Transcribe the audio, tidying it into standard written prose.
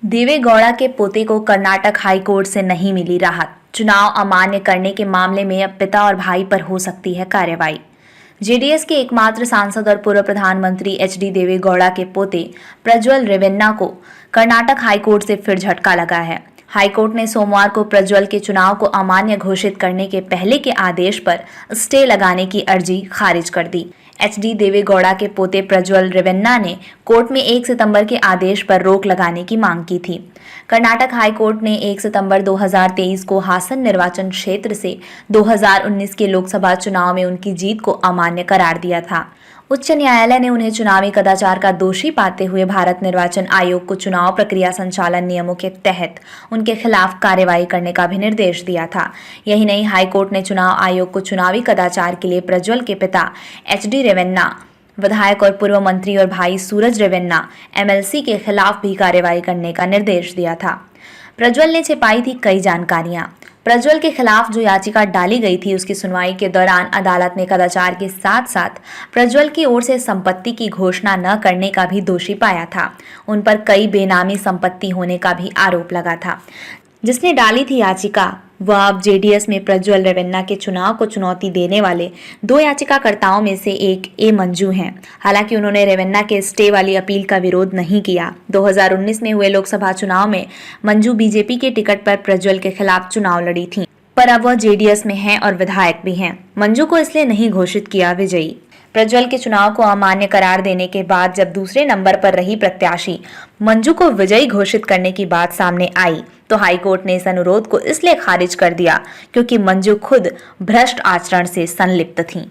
देवे गौड़ा के पोते को कर्नाटक हाई कोर्ट से नहीं मिली राहत। चुनाव अमान्य करने के मामले में अब पिता और भाई पर हो सकती है कार्रवाई। जेडीएस के एकमात्र सांसद और पूर्व प्रधानमंत्री एचडी देवे गौड़ा के पोते प्रज्वल रेवन्ना को कर्नाटक हाईकोर्ट से फिर झटका लगा है। हाईकोर्ट ने सोमवार को प्रज्वल के चुनाव को अमान्य घोषित करने के पहले के आदेश पर स्टे लगाने की अर्जी खारिज कर दी। एचडी देवेगौड़ा के पोते प्रज्वल रेवन्ना ने कोर्ट में 1 सितंबर के आदेश पर रोक लगाने की मांग की थी। कर्नाटक हाईकोर्ट ने 1 सितंबर 2023 को हासन निर्वाचन क्षेत्र से 2019 के लोकसभा चुनाव में उनकी जीत को अमान्य करार दिया था। उच्च न्यायालय ने उन्हें चुनावी कदाचार का दोषी पाते हुए भारत निर्वाचन आयोग को चुनाव प्रक्रिया संचालन नियमों के तहत उनके खिलाफ कार्रवाई करने का भी निर्देश दिया था। यही नहीं, हाईकोर्ट ने चुनाव आयोग को चुनावी कदाचार के लिए प्रज्वल के पिता एचडी रेवन्ना, विधायक और पूर्व मंत्री और भाई सूरज रेवन्ना एमएलसी के खिलाफ भी कार्रवाई करने का निर्देश दिया था। प्रज्वल ने छिपाई थी कई जानकारियां। प्रज्वल के खिलाफ जो याचिका डाली गई थी उसकी सुनवाई के दौरान अदालत ने कदाचार के साथ साथ प्रज्वल की ओर से संपत्ति की घोषणा न करने का भी दोषी पाया था। उन पर कई बेनामी संपत्ति होने का भी आरोप लगा था। जिसने डाली थी याचिका वह अब जेडीएस में प्रज्वल रेवन्ना के चुनाव को चुनौती देने वाले 2 याचिकाकर्ताओं में से एक ए मंजू हैं। हालांकि उन्होंने रेवन्ना के स्टे वाली अपील का विरोध नहीं किया। 2019 में हुए लोकसभा चुनाव में मंजू बीजेपी के टिकट पर प्रज्वल के खिलाफ चुनाव लड़ी थी, पर अब वह जेडीएस में हैं और विधायक भी हैं। मंजू को इसलिए नहीं घोषित किया विजयी। प्रज्वल के चुनाव को अमान्य करार देने के बाद जब दूसरे नंबर पर रही प्रत्याशी मंजू को विजयी घोषित करने की बात सामने आई तो हाईकोर्ट ने इस अनुरोध को इसलिए खारिज कर दिया क्योंकि मंजू खुद भ्रष्ट आचरण से संलिप्त थीं।